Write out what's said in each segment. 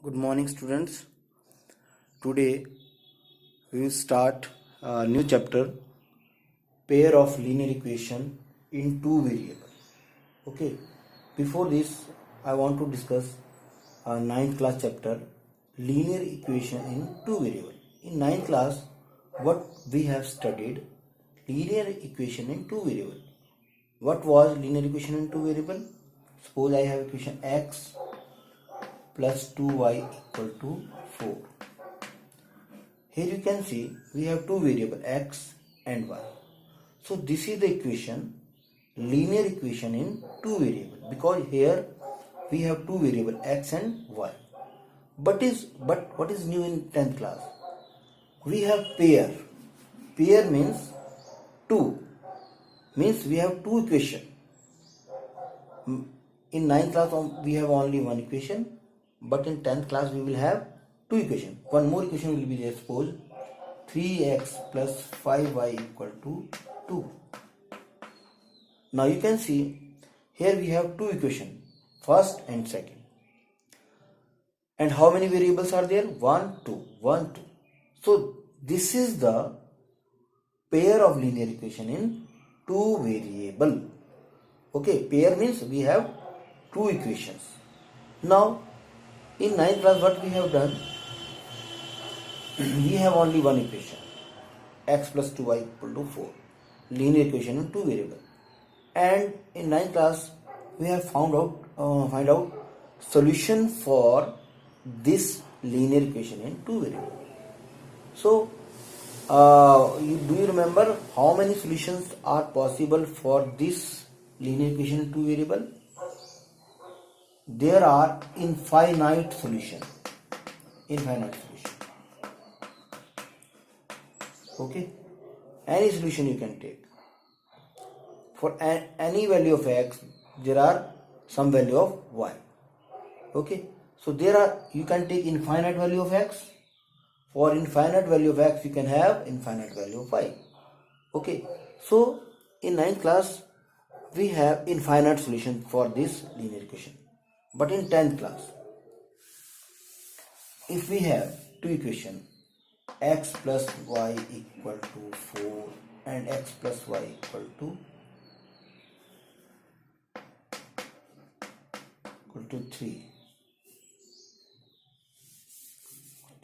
Good morning, students. Today we will start a new chapter, pair of linear equation in two variable. Okay. Before this, I want to discuss a ninth class chapter, linear equation in two variable. In ninth class, what we have studied, linear equation in two variable. What was linear equation in two variable? Suppose I have equation x plus 2y equal to 4. Here you can see we have two variables x and y. So this is the equation, linear equation in two variables, because here we have two variables x and y. But what is new in 10th class? We have pair. Pair means two. Means we have two equations. In 9th class we have only one equation, but in 10th class we will have two equations. One more equation will be there. Suppose 3x plus 5y equal to 2. Now you can see here we have two equations, first and second. And how many variables are there? 1, 2, 1, 2. So this is the pair of linear equation in two variable. Okay, pair means we have two equations. Now in 9th class what we have done? We have only one equation, x plus 2y equal to 4, linear equation in two variable. And in 9th class we have find out solution for this linear equation in two variable. So do you remember how many solutions are possible for this linear equation in two variable? There are infinite solution. Okay, any solution you can take. For any value of x, there are some value of y. Okay, so you can take infinite value of x. For infinite value of x, you can have infinite value of y. Okay, so in 9th class we have infinite solution for this linear equation. But in 10th class, if we have two equations, x plus y equal to 4 and x plus y equal to 3.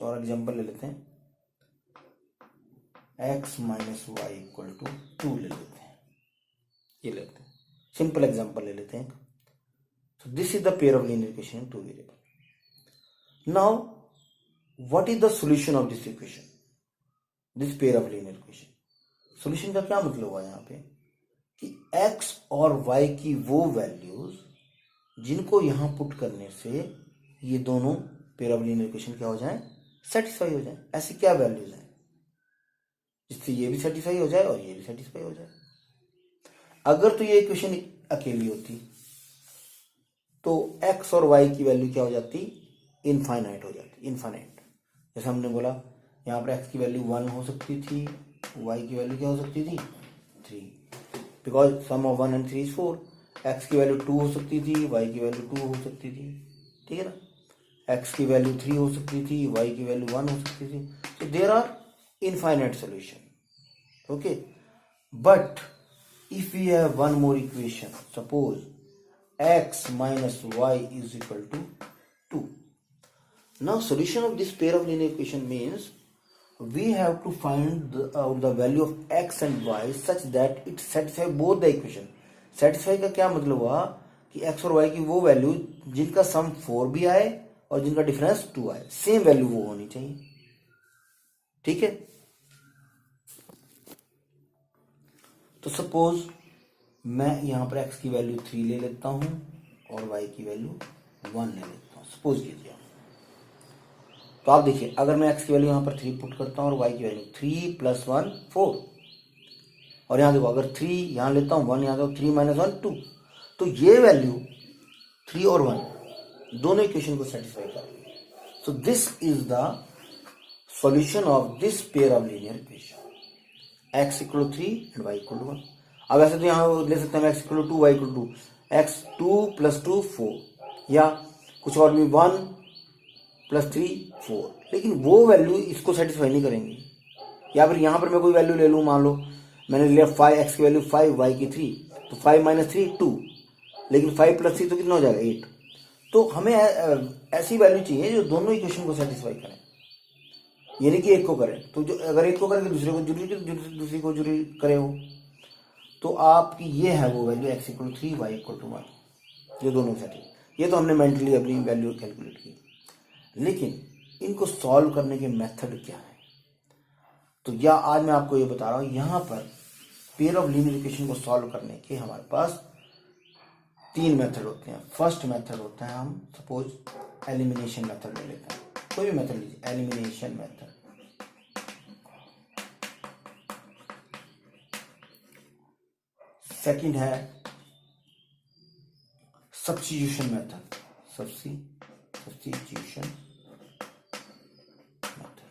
और example ले लेते हैं, x minus y equal to 2 ले लेते हैं, ये लेते हैं, सिंपल एग्जांपल ले लेते हैं. So this is the pair of linear equation in two variable. Now what is the solution of this equation, this pair of linear equation? Solution का क्या मतलब हुआ यहाँ पे कि x और y की वो वैल्यूज जिनको यहाँ पुट करने से ये दोनों पेयर ऑफ लीनियर इक्वेशन क्या हो जाए, सेटिस्फाई हो जाए. ऐसी क्या वैल्यूज हैं जिससे ये भी सेटिस्फाई हो जाए और ये भी सेटिस्फाई हो जाए. अगर तो ये इक्वेशन अकेली होती तो x और y की वैल्यू क्या हो जाती, इनफाइनाइट हो जाती, इनफाइनाइट. जैसे हमने बोला यहाँ पर x की वैल्यू 1 हो सकती थी, y की वैल्यू क्या हो सकती थी 3, because sum of 1 and 3 is 4. x की वैल्यू 2 हो सकती थी, y की वैल्यू 2 हो सकती थी, ठीक है ना. x की वैल्यू 3 हो सकती थी, y की वैल्यू 1 हो सकती थी. So there are infinite solution. Okay, but if we have one more equation, suppose x minus y is equal to 2. Now solution of this pair of linear equation means we have to find the value of x and y such that it satisfy both the equation. Satisfy का क्या मतलब हुआ कि x और y की वो value जिनका सम 4 भी आए और जिनका डिफरेंस 2 आए, सेम वैल्यू वो होनी चाहिए. ठीक है, तो सपोज मैं यहां पर x की वैल्यू 3 ले लेता हूं और y की वैल्यू 1 ले लेता हूं. सपोज कीजिए, तो आप देखिए अगर मैं x की वैल्यू यहां पर 3 पुट करता हूं और y की वैल्यू 3 प्लस 1 4, और यहां देखो अगर 3 यहां लेता हूं 1 यहां तो 3 माइनस 1 2, तो ये वैल्यू 3 और 1 दोनों इक्वेशन को सेटिस्फाई कर. So this is the solution of this pair of linear equation, x equal 3 and y equal 1. अब ऐसे तो यहां ले सकते हैं x equal 2 y equal 2, x 2 plus 2 4, या कुछ और भी 1 प्लस 3 4, लेकिन वो वैल्यू इसको सेटिस्फाई नहीं करेंगी। या फिर यहाँ पर मैं कोई वैल्यू ले लूँ, मान लो मैंने लिया 5x की वैल्यू 5, y की 3, तो 5 माइनस 3 2, लेकिन 5 प्लस 3 तो कितना हो जाएगा 8। तो हमें ऐसी वैल्यू चाहिए जो दोनों इक्वेशन को सेटिस्फाई करें, यानी कि एक को करें। तो जो अगर एक को करें तो दूसरे को दूसरी को जरूरी करे हो, तो आपकी ये है वो value x equal 3 y equal to 1, जो दोनों सेट है। ये तो हमने मेंटली अपनी वैल्यू कैलकुलेट की, लेकिन इनको सॉल्व करने के मेथड क्या है, तो या आज मैं आपको ये बता रहा हूँ। यहाँ पर पेयर ऑफ लीनियर इक्वेशन को सॉल्व करने के हमारे पास 3 मेथड होते हैं। फर्स्ट मेथड होता है, हम सपोज एलिमिनेशन मेथड ले लेते हैं, कोई भी मेथड लीजिए, एलिमिनेशन मेथड। सेकंड है सब्स्टिट्यूशन मेथड, सब्स्टिट्यूशन मेथड।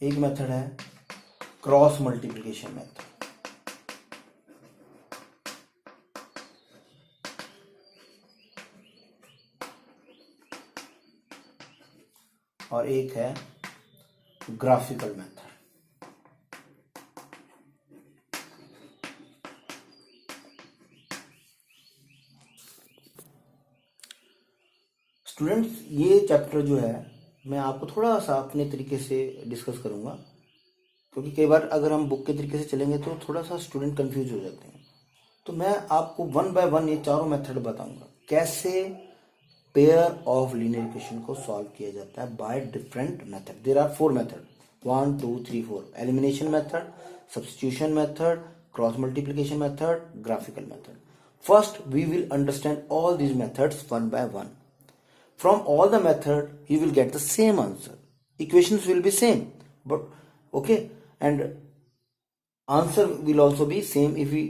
एक मेथड है क्रॉस मल्टीप्लिकेशन मेथड। और एक है ग्राफिकल मेथड। स्टूडेंट्स, ये चैप्टर जो है मैं आपको थोड़ा सा अपने तरीके से डिस्कस करूंगा, क्योंकि कई बार अगर हम बुक के तरीके से चलेंगे तो थोड़ा सा स्टूडेंट कंफ्यूज हो जाते हैं। तो मैं आपको 1 बाय 1 ये चारों मेथड बताऊंगा, कैसे पेयर ऑफ लीनियर इक्वेशन को सॉल्व किया जाता है by different method. There are 4 method, 1 2 3 4, elimination method, substitution method, cross multiplication method, graphical method. First we will understand all these methods one by one. From all the method you will get the same answer. Equations will be same, but okay, and answer will also be same if we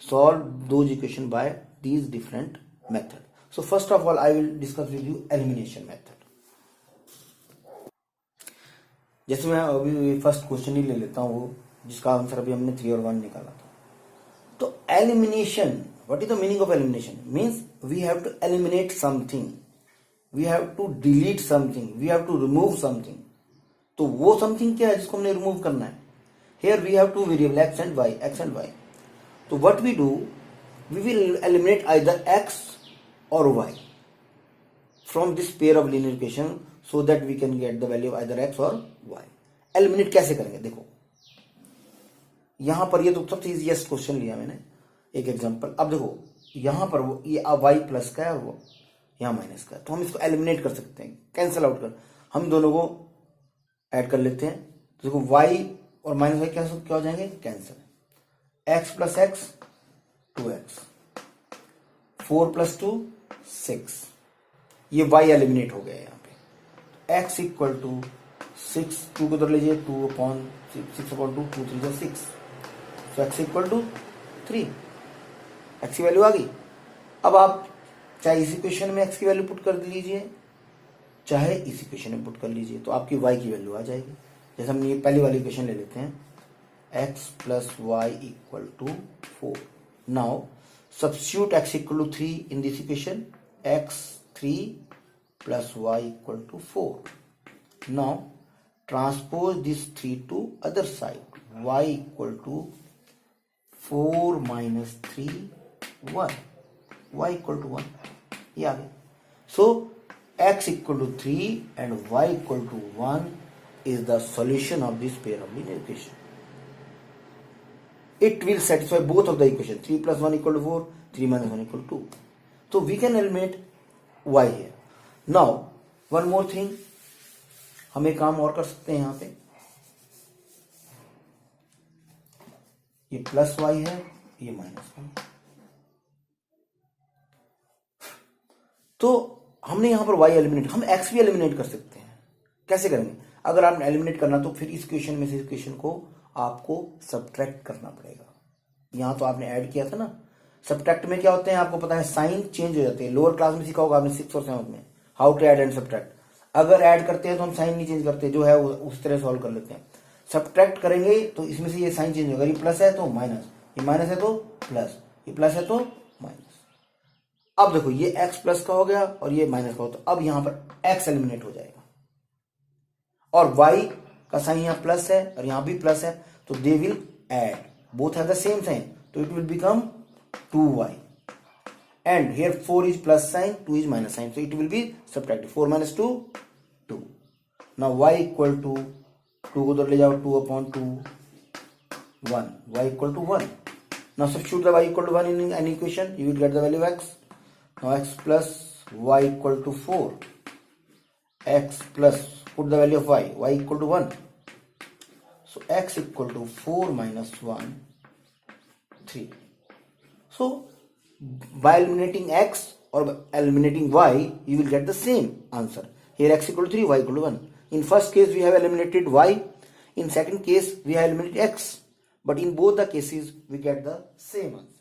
solve those equation by these different method. So first of all I will discuss with you elimination method. जैसे मैं अभी first question ही ले लेता हूँ, वो जिसका answer अभी हमने 3 और 1 निकाला था। तो elimination, what is the meaning of elimination? Means we have to eliminate something, we have to delete something, we have to remove something. तो वो something क्या है जिसको हमने remove करना है? Here we have two variable x and y. तो what we do, we will eliminate either x or y from this pair of linear equation so that we can get the value of either x or y. Eliminate कैसे करेंगे? देखो यहां पर, ये तो सबसे easiest question लिया मैंने, एक एग्जांपल। अब देखो यहां पर वो ये y प्लस का है और वो यहाँ माइनस का, तो हम इसको एलिमिनेट कर सकते हैं, कैंसिल आउट कर, हम दोनों को ऐड कर लेते हैं। तो देखो y और माइनस वाई क्या हो जाएंगे, cancel. x plus x 2x, 4 plus 2 6, ये y एलिमिनेट हो गया यहाँ पे। x इक्वल टू 6, 2 को उधर लीजिए, 2 अपॉन 6 अपॉन 2, 2 3 6, तो x इक्वल टू 3, x की वैल्यू आ गई। अब आप चाहे इस इक्वेशन में x की वैल्यू पुट कर लीजिए, चाहे इस इक्वेशन में पुट कर लीजिए, तो आपकी y की वैल्यू आ जाएगी। जैसे हम ये पहली वाली इक्वेशन ले लेते हैं, x plus y equal to 4। Now substitute x equal to 3 in this equation, x 3 plus y equal to 4। Now transpose this 3 to other side, y equal to 4 minus 3 1, y equal to 1, ये आ गया। So x equal to 3 and y equal to 1 is the solution of this pair of linear equation. It will satisfy both of the equation, 3 plus 1 equal to 4, 3 minus 1 equal to 2. So we can eliminate y here. Now one more thing, हम एक काम और कर सकते हैं। यहाँ पे ये प्लस y है, ये माइनस 1, तो हमने यहां पर y एलिमिनेट, हम x भी एलिमिनेट कर सकते हैं। कैसे करेंगे? अगर आपने एलिमिनेट करना तो फिर इस क्वेश्चन में से इस क्वेश्चन को आपको सब्ट्रैक्ट करना पड़ेगा। यहां तो आपने ऐड किया था ना, सब्ट्रैक्ट में क्या होते हैं आपको पता है, साइन चेंज हो जाते हैं। लोअर क्लास में सीखा होगा आपने 6 और 7 में, how to add and subtract. अगर ऐड करते हैं तो हम साइन नहीं चेंज करते, जो है उस तरह सॉल्व कर लेते हैं। सब्ट्रैक्ट करेंगे तो इसमें से ये साइन चेंज होगा, ये प्लस है तो माइनस, ये माइनस है तो प्लस, ये प्लस है तो माइनस। अब देखो ये x प्लस का हो गया और ये माइनस का हो, तो अब यहां पर x एलिमिनेट हो जाएगा और y का साइन यहाँ प्लस है और यहां भी प्लस है, तो they will add, both have the same sign, तो it will become 2y and here 4 is plus sign, 2 is minus sign, so it will be subtracted, 4 minus 2 2. Now y equal to 2 को उधर ले जाओ, 2 upon 2 1, y equal to 1. Now substitute the y equal to 1 in any equation, you will get the value of x. Now x plus y equal to 4, x plus, put the value of y equal to 1, so x equal to 4 minus 1 3. So by eliminating x or eliminating y, you will get the same answer. Here x equal to 3, y equal to 1. In first case we have eliminated y, in second case we have eliminated x, but in both the cases we get the same answer.